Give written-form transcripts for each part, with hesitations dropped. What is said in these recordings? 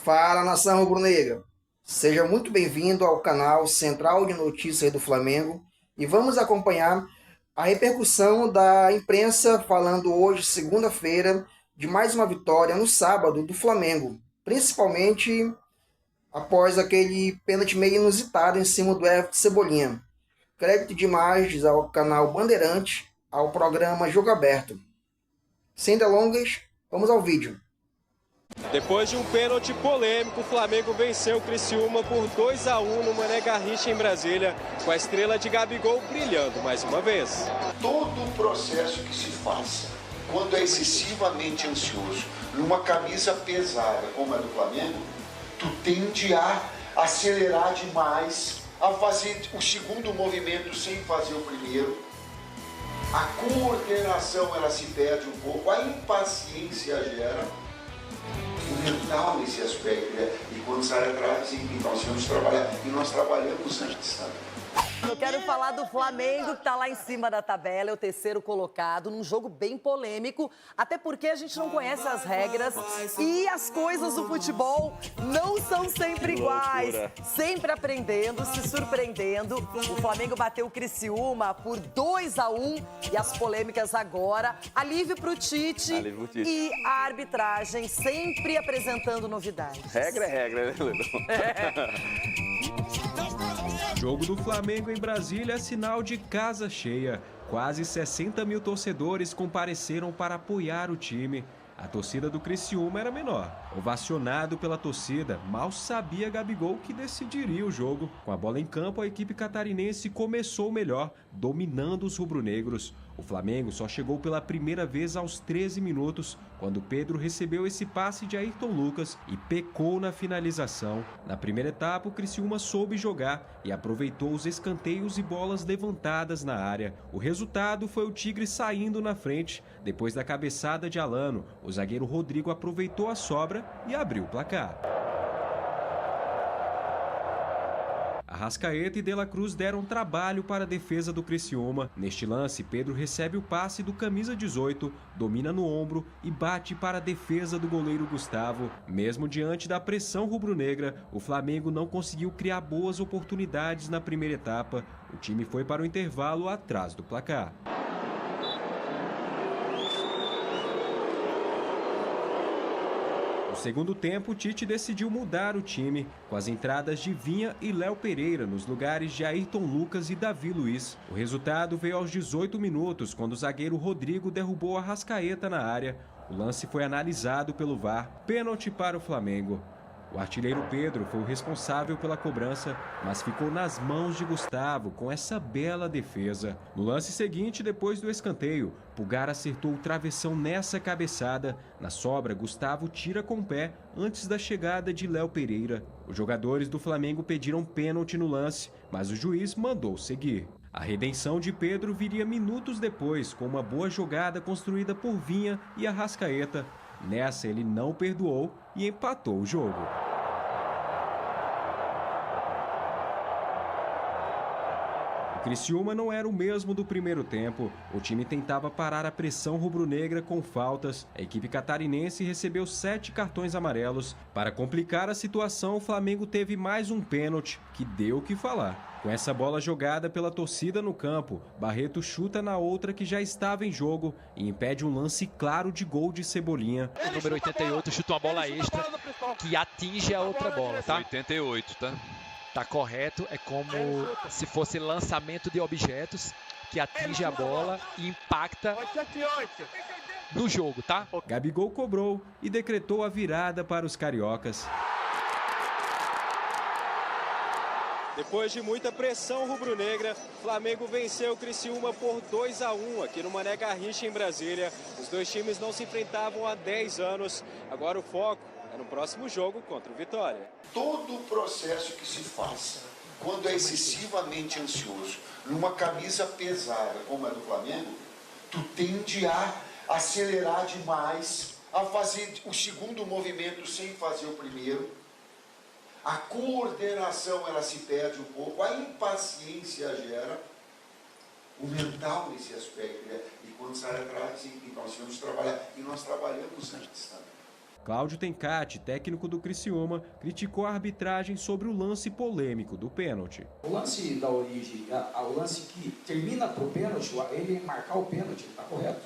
Fala, nação rubro-negra! Seja muito bem-vindo ao canal Central de Notícias do Flamengo e vamos acompanhar a repercussão da imprensa falando hoje, segunda-feira, de mais uma vitória no sábado do Flamengo, principalmente após aquele pênalti meio inusitado em cima do Everton Cebolinha. Crédito demais ao canal Bandeirante, ao programa Jogo Aberto. Sem delongas, vamos ao vídeo. Depois de um pênalti polêmico, o Flamengo venceu o Criciúma por 2-1 no Mané Garrincha em Brasília, com a estrela de Gabigol brilhando mais uma vez. Todo o processo que se faça, quando é excessivamente ansioso, numa camisa pesada como a do Flamengo, tu tende a acelerar demais, a fazer o segundo movimento sem fazer o primeiro. A coordenação ela se perde um pouco, a impaciência gera. O mental nesse aspecto, né? E quando sai atrás, então nós vamos trabalhar. E nós trabalhamos antes, sabe? Eu quero falar do Flamengo, que está lá em cima da tabela, é o terceiro colocado, num jogo bem polêmico, até porque a gente não conhece as regras e as coisas do futebol não são sempre iguais. Sempre aprendendo, se surpreendendo. O Flamengo bateu o Criciúma por 2-1 e as polêmicas agora. Alívio para o Tite e a arbitragem sempre apresentando novidades. Regra é regra, né, Leandro? Jogo do Flamengo em Brasília é sinal de casa cheia. Quase 60 mil torcedores compareceram para apoiar o time. A torcida do Criciúma era menor. Ovacionado pela torcida, mal sabia Gabigol que decidiria o jogo. Com a bola em campo, a equipe catarinense começou melhor, dominando os rubro-negros. O Flamengo só chegou pela primeira vez aos 13 minutos, quando Pedro recebeu esse passe de Ayrton Lucas e pecou na finalização. Na primeira etapa, o Criciúma soube jogar e aproveitou os escanteios e bolas levantadas na área. O resultado foi o Tigre saindo na frente. Depois da cabeçada de Alano, o zagueiro Rodrigo aproveitou a sobra e abriu o placar. Arrascaeta e De La Cruz deram trabalho para a defesa do Criciúma. Neste lance, Pedro recebe o passe do camisa 18, domina no ombro e bate para a defesa do goleiro Gustavo. Mesmo diante da pressão rubro-negra, o Flamengo não conseguiu criar boas oportunidades na primeira etapa. O time foi para o intervalo atrás do placar. No segundo tempo, Tite decidiu mudar o time, com as entradas de Vinha e Léo Pereira nos lugares de Ayrton Lucas e Davi Luiz. O resultado veio aos 18 minutos, quando o zagueiro Rodrigo derrubou Arrascaeta na área. O lance foi analisado pelo VAR, pênalti para o Flamengo. O artilheiro Pedro foi o responsável pela cobrança, mas ficou nas mãos de Gustavo com essa bela defesa. No lance seguinte, depois do escanteio, Pulgar acertou o travessão nessa cabeçada. Na sobra, Gustavo tira com o pé antes da chegada de Léo Pereira. Os jogadores do Flamengo pediram pênalti no lance, mas o juiz mandou seguir. A redenção de Pedro viria minutos depois, com uma boa jogada construída por Vinha e Arrascaeta. Nessa, ele não perdoou e empatou o jogo. O Criciúma não era o mesmo do primeiro tempo. O time tentava parar a pressão rubro-negra com faltas. A equipe catarinense recebeu 7 cartões amarelos. Para complicar a situação, o Flamengo teve mais um pênalti, que deu o que falar. Com essa bola jogada pela torcida no campo, Barreto chuta na outra que já estava em jogo e impede um lance claro de gol de Cebolinha. O número 88 chuta uma bola extra que atinge a outra bola, tá? 88, tá? Tá correto, é como se fosse lançamento de objetos que atinge a bola e impacta no jogo, tá? Gabigol cobrou e decretou a virada para os cariocas. Depois de muita pressão rubro-negra, Flamengo venceu o Criciúma por 2-1 aqui no Mané Garrincha em Brasília. Os dois times não se enfrentavam há 10 anos. Agora o foco é no próximo jogo contra o Vitória. Todo o processo que se faça, quando é excessivamente ansioso, numa camisa pesada como a do Flamengo, tu tende a acelerar demais, a fazer o segundo movimento sem fazer o primeiro. A coordenação ela se perde um pouco, a impaciência gera. O mental nesse aspecto, né? E quando sai atrás, então nós vamos trabalhar. E nós trabalhamos antes, sabe? Cláudio Tencati, técnico do Criciúma, criticou a arbitragem sobre o lance polêmico do pênalti. O lance da origem, o lance que termina para o pênalti, ele marcar o pênalti, está correto.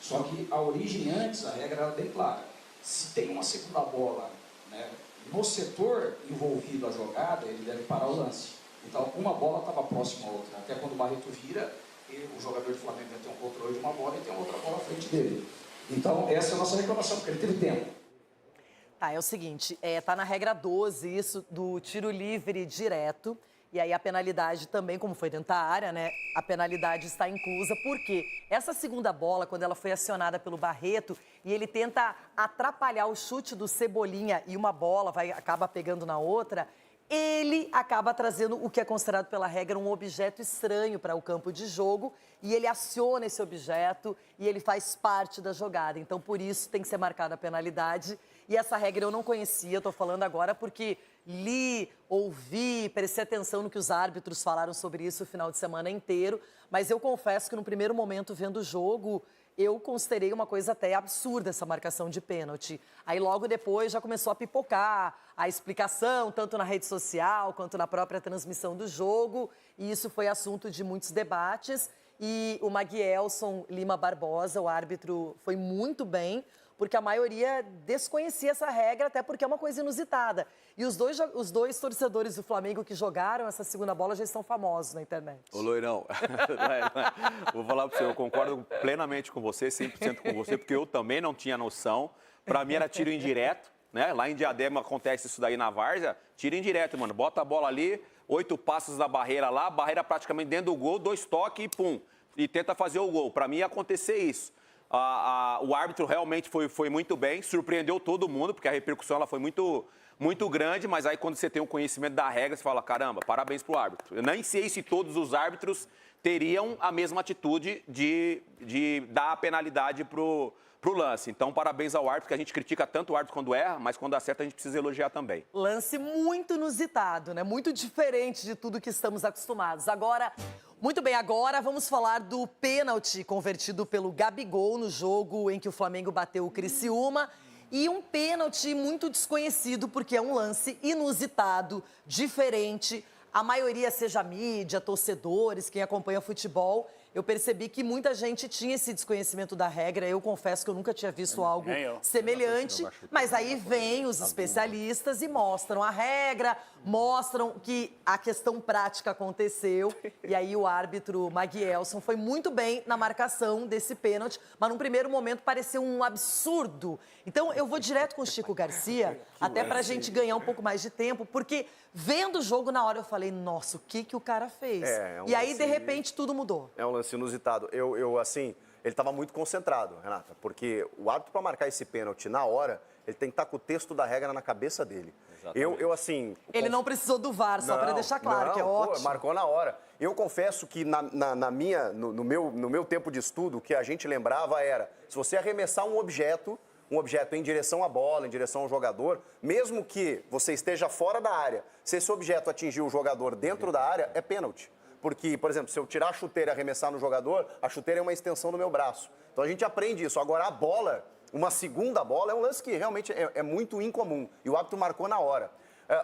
Só que a origem antes, a regra era bem clara. Se tem uma segunda bola, né, no setor envolvido a jogada, ele deve parar o lance. Então, uma bola estava próxima à outra. Até quando o Barreto vira, o jogador do Flamengo tem um controle de uma bola e tem outra bola à frente dele. Então, essa é a nossa reclamação, porque ele teve tempo. Tá, é o seguinte, tá na regra 12 isso do tiro livre direto. E aí a penalidade também, como foi dentro da área, né? A penalidade está inclusa, porque essa segunda bola, quando ela foi acionada pelo Barreto, e ele tenta atrapalhar o chute do Cebolinha e uma bola acaba pegando na outra, ele acaba trazendo o que é considerado pela regra um objeto estranho para o campo de jogo, e ele aciona esse objeto e ele faz parte da jogada. Então, por isso, tem que ser marcada a penalidade. E essa regra eu não conhecia, estou falando agora porque li, ouvi, prestei atenção no que os árbitros falaram sobre isso o final de semana inteiro, mas eu confesso que no primeiro momento, vendo o jogo, eu considerei uma coisa até absurda essa marcação de pênalti. Aí logo depois já começou a pipocar a explicação, tanto na rede social quanto na própria transmissão do jogo, e isso foi assunto de muitos debates, e o Maguielson Lima Barbosa, o árbitro, foi muito bem, porque a maioria desconhecia essa regra, até porque é uma coisa inusitada. E os dois torcedores do Flamengo que jogaram essa segunda bola já estão famosos na internet. Ô, Loirão, vou falar para você, eu concordo plenamente com você, 100% com você, porque eu também não tinha noção. Para mim era tiro indireto, né? Lá em Diadema acontece isso daí na várzea, tiro indireto, mano. Bota a bola ali, 8 passos da barreira lá, barreira praticamente dentro do gol, 2 toques e pum. E tenta fazer o gol. Para mim ia acontecer isso. O árbitro realmente foi muito bem, surpreendeu todo mundo, porque a repercussão ela foi muito grande, mas aí quando você tem um conhecimento da regra, você fala, caramba, parabéns pro árbitro. Eu nem sei se todos os árbitros teriam a mesma atitude de dar a penalidade pro lance. Então, parabéns ao árbitro, que a gente critica tanto o árbitro quando erra, mas quando acerta a gente precisa elogiar também. Lance muito inusitado, né? Muito diferente de tudo que estamos acostumados. Agora, muito bem, agora vamos falar do pênalti convertido pelo Gabigol no jogo em que o Flamengo bateu o Criciúma. E um pênalti muito desconhecido, porque é um lance inusitado, diferente. A maioria, seja mídia, torcedores, quem acompanha futebol, eu percebi que muita gente tinha esse desconhecimento da regra. Eu confesso que eu nunca tinha visto algo semelhante, mas aí vêm os especialistas e mostram a regra, mostram que a questão prática aconteceu. E aí o árbitro Maguielson foi muito bem na marcação desse pênalti, mas num primeiro momento pareceu um absurdo. Então eu vou direto com o Chico Garcia, até pra gente ganhar um pouco mais de tempo, porque vendo o jogo na hora eu falei, nossa, o que o cara fez? E aí, de repente, tudo mudou. É um lance inusitado. Assim, ele estava muito concentrado, Renata, porque o árbitro, para marcar esse pênalti na hora, ele tem que estar com o texto da regra na cabeça dele. Assim... Ele não precisou do VAR, só para deixar claro, que é ótimo. Marcou na hora. Eu confesso que no meu tempo de estudo, o que a gente lembrava era, se você arremessar um objeto em direção à bola, em direção ao jogador, mesmo que você esteja fora da área, se esse objeto atingir o jogador dentro da área, é pênalti. Porque, por exemplo, se eu tirar a chuteira e arremessar no jogador, a chuteira é uma extensão do meu braço. Então a gente aprende isso. Agora, a bola, uma segunda bola, é um lance que realmente é muito incomum. E o árbitro marcou na hora.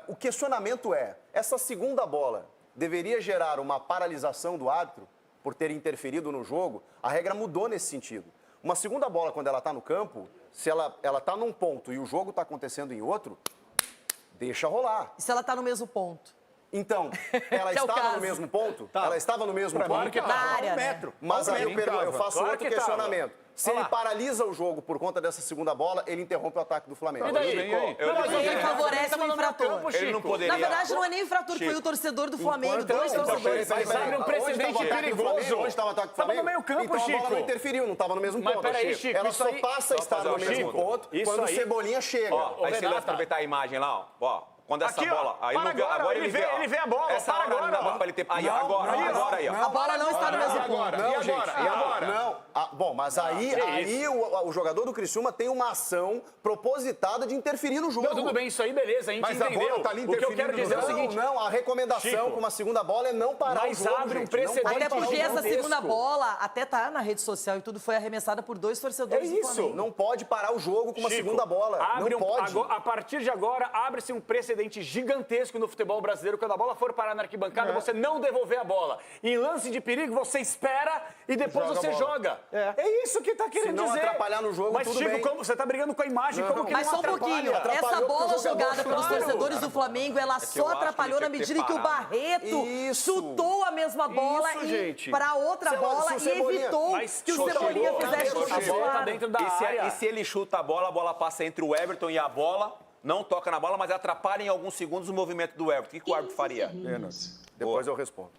O questionamento é, essa segunda bola deveria gerar uma paralisação do árbitro por ter interferido no jogo? A regra mudou nesse sentido. Uma segunda bola, quando ela está no campo, se ela está num ponto e o jogo está acontecendo em outro, deixa rolar. E se ela está no mesmo ponto? Então, ela estava no mesmo ponto? Tá. Ela estava no mesmo ponto? Na área, um metro. Mas aí eu faço outro questionamento. Se ele paralisa o jogo por conta dessa segunda bola, ele interrompe o ataque do Flamengo. E daí? Ele favorece o infrator. Ele não poderia... Na verdade, não é nem infrator, foi o torcedor do Flamengo, dois torcedores. Mas abre um precedente perigoso. Onde estava o ataque do Flamengo? Estava no meio campo, Chico. Então a bola não interferiu, não estava no mesmo ponto. Mas peraí, Chico, ela só passa a estar no mesmo ponto quando o Cebolinha chega. Aí você vai aproveitar a imagem lá, ó. Quando essa Aqui, ó, bola... Aí para não viu, agora, ele vê, ó. ele vê a bola, Essa para hora agora, não dava ó. pra ele ter... Aí, agora aí, ó. A bola não está no mesmo ponto. Agora, e agora? Não. Bom, mas aí o jogador do Criciúma tem uma ação propositada de interferir no jogo. Não, tudo bem, isso aí, beleza, a gente Mas a entendeu. bola tá ali O que eu interferindo quero dizer é o no seguinte... Não, a recomendação Chico, com uma segunda bola é não parar o mas jogo, abre um gente. precedente. Não pode Até parar o porque jogo. essa segunda bola até tá na rede social e tudo foi arremessada por 2 torcedores do Flamengo. Não pode parar o jogo com uma Chico, segunda bola. Não pode. A partir de agora, abre-se um precedente gigantesco no futebol brasileiro. Quando a bola for parar na arquibancada, você não devolver a bola. Em lance de perigo, você espera e depois você joga. É isso que tá querendo Se não dizer. atrapalhar no jogo, mas, tudo Chico, bem. como você tá brigando com a imagem, como que Mas não só um pouquinho, atrapalha? essa Atrapalhou bola porque o jogador, jogada pelos claro. torcedores do Flamengo, ela só acho que atrapalhou ele na tinha que medida ter que o parado. Barreto Isso. chutou a mesma bola Isso, e gente. para outra Se bola o e Cebolinha- evitou Mas que o chutou, Cebolinha chegou, fizesse chegou, chute chegou, tá fora. dentro da área. E se ele chuta a bola passa entre o Everton e a bola, não toca na bola, mas atrapalha em alguns segundos o movimento do Everton. O que o árbitro faria? Depois eu respondo.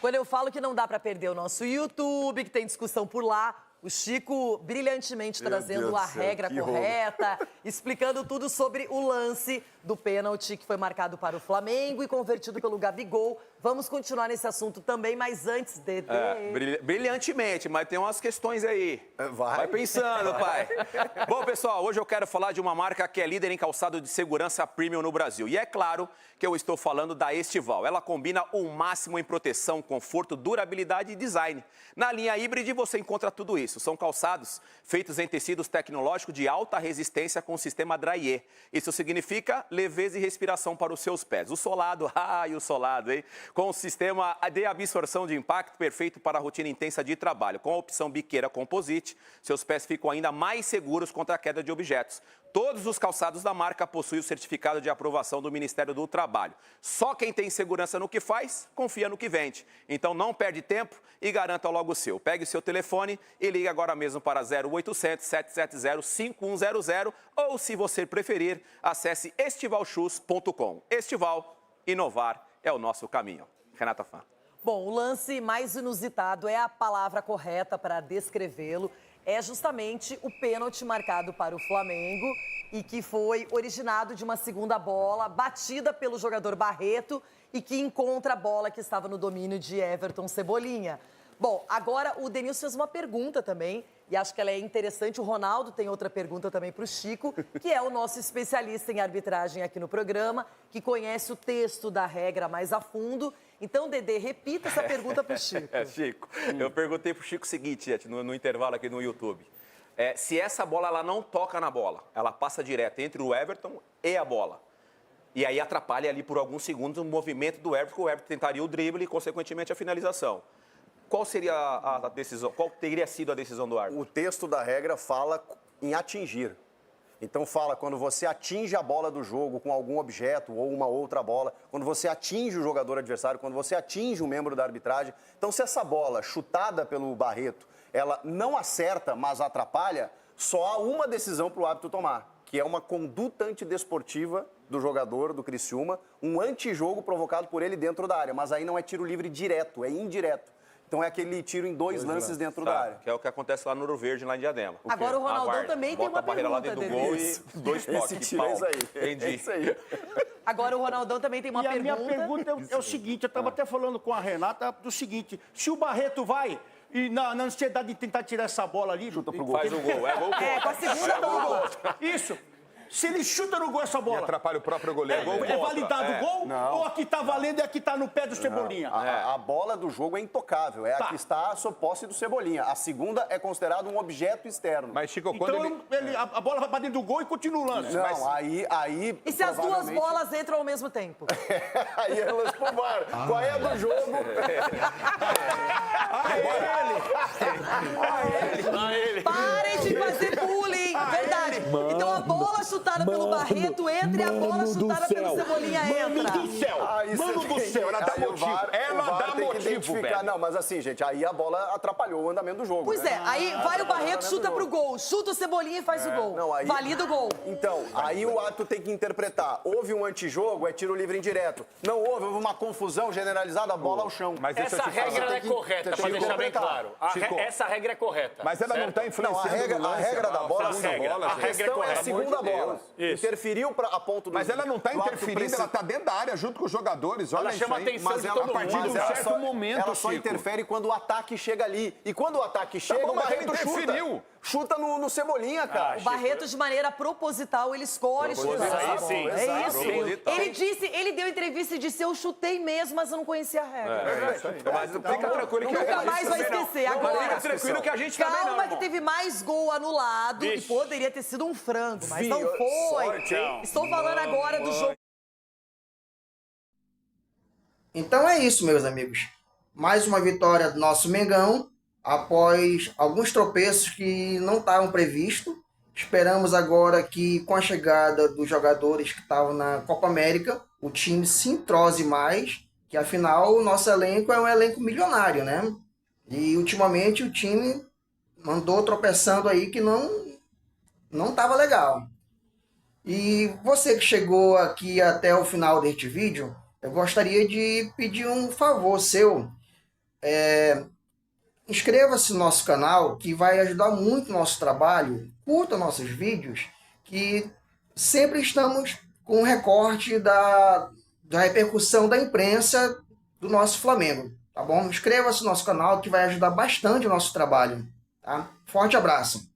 Quando eu falo que não dá para perder o nosso YouTube, que tem discussão por lá, o Chico brilhantemente trazendo Deus a do céu, regra que correta, explicando tudo sobre o lance do pênalti que foi marcado para o Flamengo e convertido pelo Gabigol. Vamos continuar nesse assunto também, mas antes, Dedê... Brilhantemente, mas tem umas questões aí. Vai pensando, pai. Bom, pessoal, hoje eu quero falar de uma marca que é líder em calçado de segurança premium no Brasil. E é claro que eu estou falando da Estival. Ela combina o máximo em proteção, conforto, durabilidade e design. Na linha híbride você encontra tudo isso. São calçados feitos em tecidos tecnológicos de alta resistência com sistema Dryer. Isso significa leveza e respiração para os seus pés. O solado, e o solado, hein? Com o sistema de absorção de impacto perfeito para a rotina intensa de trabalho. Com a opção biqueira composite, seus pés ficam ainda mais seguros contra a queda de objetos. Todos os calçados da marca possuem o certificado de aprovação do Ministério do Trabalho. Só quem tem segurança no que faz, confia no que vende. Então não perde tempo e garanta logo o seu. Pegue o seu telefone e ligue agora mesmo para 0800 770 5100 ou, se você preferir, acesse estivalshoes.com. Estival, inovar é o nosso caminho. Renata Fã. Bom, o lance mais inusitado é a palavra correta para descrevê-lo. É justamente o pênalti marcado para o Flamengo e que foi originado de uma segunda bola batida pelo jogador Barreto e que encontra a bola que estava no domínio de Everton Cebolinha. Bom, agora o Denilson fez uma pergunta também, e acho que ela é interessante. O Ronaldo tem outra pergunta também para o Chico, que é o nosso especialista em arbitragem aqui no programa, que conhece o texto da regra mais a fundo. Então, Dedê, repita essa pergunta para o Chico. Chico, eu perguntei para o Chico o seguinte, gente, no intervalo aqui no YouTube. Se essa bola ela não toca na bola, ela passa direto entre o Everton e a bola. E aí atrapalha ali por alguns segundos o movimento do Everton, que o Everton tentaria o drible e, consequentemente, a finalização. Qual seria a decisão? Qual teria sido a decisão do árbitro? O texto da regra fala em atingir. Então fala quando você atinge a bola do jogo com algum objeto ou uma outra bola, quando você atinge o jogador adversário, quando você atinge um membro da arbitragem. Então se essa bola chutada pelo Barreto, ela não acerta, mas atrapalha, só há uma decisão para o árbitro tomar, que é uma conduta antidesportiva do jogador do Criciúma, um antijogo provocado por ele dentro da área. Mas aí não é tiro livre direto, é indireto. Então é aquele tiro em dois lances dentro da área. Que é o que acontece lá no Ouro Verde, lá em Diadema. Agora o Ronaldão também tem uma pergunta. Bota a barreira lá dentro do gol e 2 toques de pau. É isso aí. Entendi. É isso aí. Agora o Ronaldão também tem uma pergunta. A minha pergunta é o seguinte, eu estava até falando com a Renata do seguinte, se o Barreto vai e na ansiedade de tentar tirar essa bola ali... Chuta pro gol. Faz o gol, é gol. Com a segunda bola. Isso. Se ele chuta no gol essa bola... E atrapalha o próprio goleiro. É validado o gol? Não. Ou a que tá valendo é a que tá no pé do Cebolinha? A bola do jogo é intocável, é a que está sob posse do Cebolinha. A segunda é considerada um objeto externo. Mas, Chico, quando Então a bola vai pra dentro do gol e continua o lance. Não, aí E se as duas bolas entram ao mesmo tempo? Aí é lance pro VAR. Qual é a do jogo? Parem de fazer bullying! Verdade. Então a bola chutada pelo Barreto entra e a bola chutada pelo Cebolinha entra. Mano do céu, ela dá motivo. Ela dá motivo, velho. Não, mas assim, gente, aí a bola atrapalhou o andamento do jogo. Pois é, aí vai o Barreto, chuta pro gol, chuta o Cebolinha e faz o gol. Não, aí, valida o gol. Então, aí o árbitro tem que interpretar. Houve um antijogo, é tiro livre indireto. Não houve uma confusão generalizada, a bola ao chão. Mas essa regra é correta, para deixar bem claro. Essa regra é correta. Mas ela não está influenciando a regra da bola, a regra é correta. A segunda bola. Interferiu a ponto do... Mas ela não está interferindo, ela está dentro da área, junto com os jogadores. Olha, ela chama a atenção de todo mundo. A partir de um certo momento, ela só interfere quando o ataque chega ali. E quando o ataque chega, o Barreto chuta no Cebolinha, cara. O Barreto, de maneira proposital, ele escolhe chutar essa bola. É isso. Ele deu entrevista e disse, eu chutei mesmo, mas eu não conhecia a regra. Mas fica tranquilo que nunca mais vai esquecer. Agora, fica tranquilo que a gente também não, calma que teve mais gol anulado e poderia ter sido um frango, mas não foi. Estou falando agora do jogo. Então é isso, meus amigos. Mais uma vitória do nosso Mengão, após alguns tropeços que não estavam previstos. Esperamos agora que, com a chegada dos jogadores que estavam na Copa América, o time se entrose mais, que afinal o nosso elenco é um elenco milionário, né? E ultimamente o time andou tropeçando aí que não estava legal. E você que chegou aqui até o final deste vídeo, eu gostaria de pedir um favor seu. Inscreva-se no nosso canal, que vai ajudar muito o nosso trabalho. Curta nossos vídeos, que sempre estamos com um recorte da repercussão da imprensa do nosso Flamengo. Tá bom? Inscreva-se no nosso canal, que vai ajudar bastante o nosso trabalho. Tá? Forte abraço.